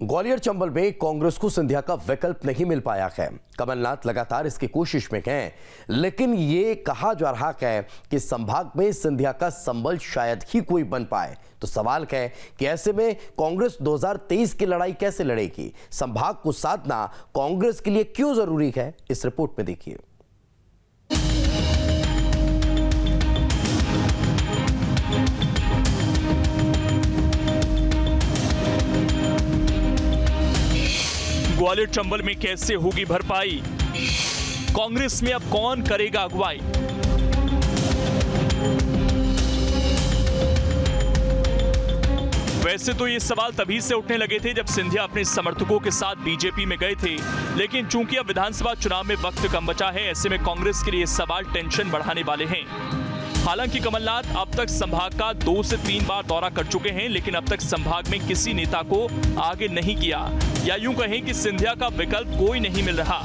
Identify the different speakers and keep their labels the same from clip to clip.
Speaker 1: ग्वालियर चंबल में कांग्रेस को सिंधिया का विकल्प नहीं मिल पाया है। कमलनाथ लगातार इसकी कोशिश में हैं, लेकिन ये कहा जा रहा है कि संभाग में सिंधिया का संबल शायद ही कोई बन पाए। तो सवाल है कि ऐसे में कांग्रेस 2023 की लड़ाई कैसे लड़ेगी? संभाग को साधना कांग्रेस के लिए क्यों जरूरी है? इस रिपोर्ट में देखिए।
Speaker 2: ग्वालियर चंबल में कैसे होगी भरपाई? कांग्रेस में अब कौन करेगा अगुवाई? वैसे तो ये सवाल तभी से उठने लगे थे जब सिंधिया अपने समर्थकों के साथ बीजेपी में गए थे, लेकिन चूंकि अब विधानसभा चुनाव में वक्त कम बचा है, ऐसे में कांग्रेस के लिए ये सवाल टेंशन बढ़ाने वाले हैं। हालांकि कमलनाथ अब तक संभाग का 2 से 3 बार दौरा कर चुके हैं, लेकिन अब तक संभाग में किसी नेता को आगे नहीं किया, या यूं कहें कि सिंधिया का विकल्प कोई नहीं मिल रहा।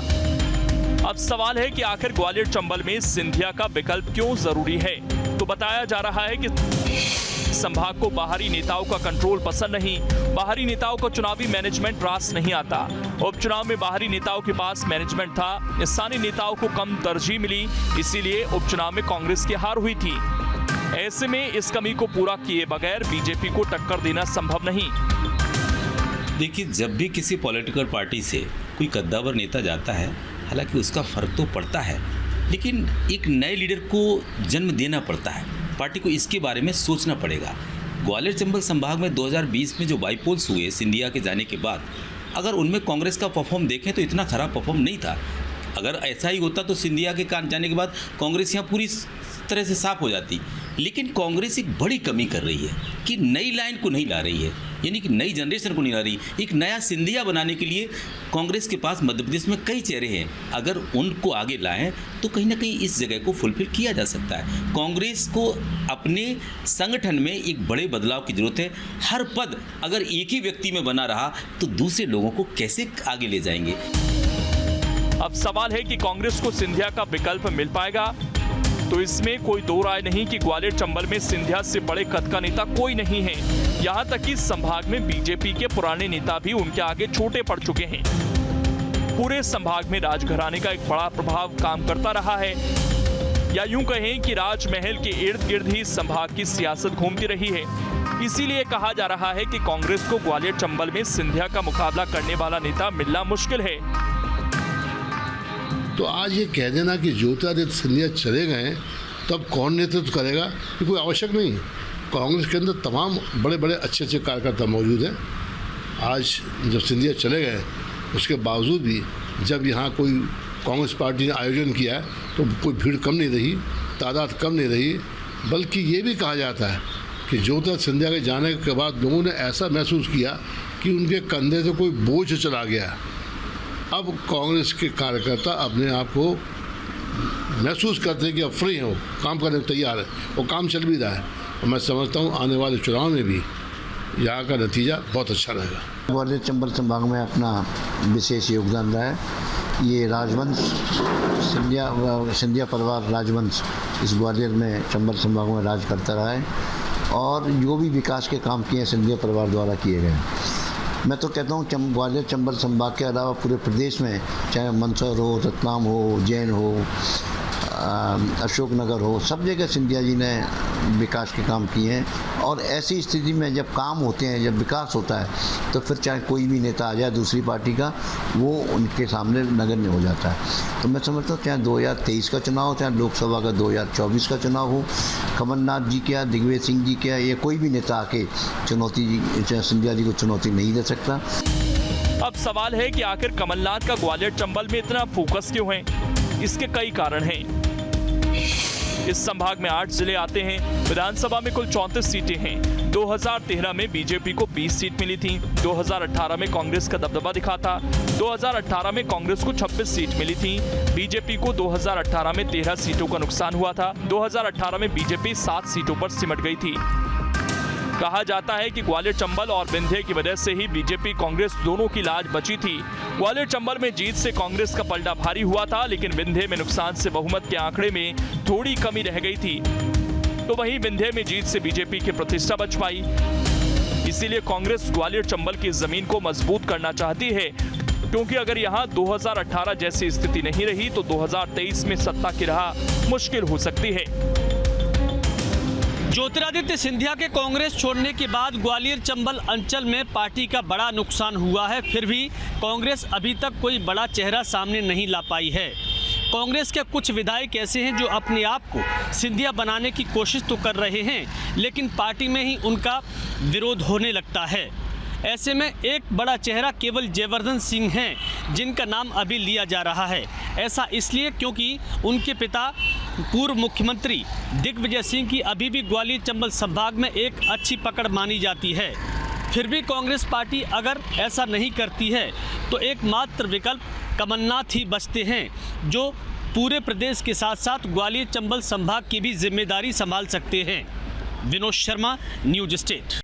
Speaker 2: अब सवाल है कि आखिर ग्वालियर चंबल में सिंधिया का विकल्प क्यों जरूरी है? तो बताया जा रहा है कि संभाग को बाहरी नेताओं का कंट्रोल पसंद नहीं, बाहरी नेताओं को चुनावी मैनेजमेंट रास नहीं आता। उपचुनाव में बाहरी नेताओं के पास मैनेजमेंट था, स्थानीय नेताओं को कम तरजीह मिली, इसीलिए उपचुनाव में कांग्रेस की हार हुई थी। ऐसे में इस कमी को पूरा किए बगैर बीजेपी को टक्कर देना संभव नहीं।
Speaker 3: देखिए, जब भी किसी पॉलिटिकल पार्टी से कोई कद्दावर नेता जाता है, हालांकि उसका फर्क तो पड़ता है, लेकिन एक नए लीडर को जन्म देना पड़ता है। पार्टी को इसके बारे में सोचना पड़ेगा। ग्वालियर चंबल संभाग में 2020 में जो बाईपोल्स हुए सिंधिया के जाने के बाद, अगर उनमें कांग्रेस का परफॉर्म देखें तो इतना खराब परफॉर्म नहीं था। अगर ऐसा ही होता तो सिंधिया के जाने के बाद कांग्रेस यहाँ पूरी तरह से साफ हो जाती। लेकिन कांग्रेस एक बड़ी कमी कर रही है कि नई लाइन को नहीं ला रही है, यानी कि नई जनरेशन को नहीं ला रही। एक नया सिंधिया बनाने के लिए कांग्रेस के पास मध्य प्रदेश में कई चेहरे हैं, अगर उनको आगे लाएं तो कहीं ना कहीं इस जगह को फुलफिल किया जा सकता है। कांग्रेस को अपने संगठन में एक बड़े बदलाव की जरूरत है। हर पद अगर एक ही व्यक्ति में बना रहा तो दूसरे लोगों को कैसे आगे ले जाएंगे?
Speaker 2: अब सवाल है कि कांग्रेस को सिंधिया का विकल्प मिल पाएगा? तो इसमें कोई दो राय नहीं कि ग्वालियर चंबल में सिंधिया से बड़े कद का नेता कोई नहीं है। यहां तक कि संभाग में बीजेपी के पुराने नेता भी उनके आगे छोटे पड़ चुके हैं। पूरे संभाग में राजघराने का एक बड़ा प्रभाव काम करता रहा है, या यूं कहें कि राजमहल के इर्द गिर्द ही संभाग की सियासत घूमती रही है। इसीलिए कहा जा रहा है कि कांग्रेस को ग्वालियर चंबल में सिंधिया का मुकाबला करने वाला नेता मिलना मुश्किल है।
Speaker 4: तो आज ये कह देना कि ज्योतिरादित्य सिंधिया चले गए तब कौन नेतृत्व करेगा, ये कोई आवश्यक नहीं है। कांग्रेस के अंदर तमाम बड़े बड़े अच्छे अच्छे कार्यकर्ता मौजूद हैं। आज जब सिंधिया चले गए उसके बावजूद भी जब यहाँ कोई कांग्रेस पार्टी ने आयोजन किया है तो कोई भीड़ कम नहीं रही, तादाद कम नहीं रही, बल्कि ये भी कहा जाता है कि ज्योतिरादित्य सिंधिया के जाने के बाद लोगों ने ऐसा महसूस किया कि उनके कंधे से कोई बोझ चला गया। अब कांग्रेस के कार्यकर्ता अपने आप को महसूस करते हैं कि अब फ्री हैं, वो काम करने को तैयार है, वो काम चल भी रहा है। और मैं समझता हूँ आने वाले चुनाव में भी यहाँ का नतीजा बहुत अच्छा रहेगा।
Speaker 5: ग्वालियर चंबल संभाग में अपना विशेष योगदान रहा है। ये राजवंश सिंधिया परिवार राजवंश इस ग्वालियर में चंबल संभाग में राज करता रहा है, और जो भी विकास के काम किए हैं सिंधिया परिवार द्वारा किए गए हैं। मैं तो कहता हूँ ग्वालियर चंबल संभाग के अलावा पूरे प्रदेश में, चाहे मंदसौर हो, रतलाम हो, जैन हो, अशोकनगर हो, सब जगह सिंधिया जी ने विकास के काम किए हैं। और ऐसी स्थिति में जब काम होते हैं, जब विकास होता है, तो फिर चाहे कोई भी नेता आ जाए दूसरी पार्टी का, वो उनके सामने नगण्य हो जाता है। तो मैं समझता हूँ चाहे 2023 का चुनाव हो, चाहे लोकसभा का 2024 का चुनाव हो, कमलनाथ जी क्या, दिग्विजय सिंह जी क्या, ये कोई भी नेता आके सिंधिया जी को चुनौती नहीं दे सकता।
Speaker 2: अब सवाल है कि आखिर कमलनाथ का ग्वालियर चंबल में इतना फोकस क्यों है? इसके कई कारण हैं। इस संभाग में 8 जिले आते हैं। विधानसभा में कुल 34 सीटें हैं। 2013 में बीजेपी को 20 सीट मिली थी। 2018 में कांग्रेस का दबदबा दिखा था। 2018 में कांग्रेस को 26 सीट मिली थी। बीजेपी को 2018 में 13 सीटों का नुकसान हुआ था। 2018 में बीजेपी 7 सीटों पर सिमट गई थी। कहा जाता है कि ग्वालियर चंबल और विंध्य की वजह से ही बीजेपी कांग्रेस दोनों की लाज बची थी। ग्वालियर चंबल में जीत से कांग्रेस का पलड़ा भारी हुआ था, लेकिन विंध्य में नुकसान से बहुमत के आंकड़े में थोड़ी कमी रह गई थी। तो वहीं विंध्य में जीत से बीजेपी की प्रतिष्ठा बच पाई। इसीलिए कांग्रेस ग्वालियर चंबल की जमीन को मजबूत करना चाहती है, क्योंकि अगर यहां 2018 जैसी स्थिति नहीं रही तो 2023 में सत्ता की राह मुश्किल हो सकती है।
Speaker 6: ज्योतिरादित्य सिंधिया के कांग्रेस छोड़ने के बाद ग्वालियर चंबल अंचल में पार्टी का बड़ा नुकसान हुआ है। फिर भी कांग्रेस अभी तक कोई बड़ा चेहरा सामने नहीं ला पाई है। कांग्रेस के कुछ विधायक ऐसे हैं जो अपने आप को सिंधिया बनाने की कोशिश तो कर रहे हैं, लेकिन पार्टी में ही उनका विरोध होने लगता है। ऐसे में एक बड़ा चेहरा केवल जयवर्धन सिंह हैं, जिनका नाम अभी लिया जा रहा है। ऐसा इसलिए क्योंकि उनके पिता पूर्व मुख्यमंत्री दिग्विजय सिंह की अभी भी ग्वालियर चंबल संभाग में एक अच्छी पकड़ मानी जाती है। फिर भी कांग्रेस पार्टी अगर ऐसा नहीं करती है तो एकमात्र विकल्प कमलनाथ ही बचते हैं, जो पूरे प्रदेश के साथ साथ ग्वालियर चंबल संभाग की भी जिम्मेदारी संभाल सकते हैं। Vinod Sharma, news state.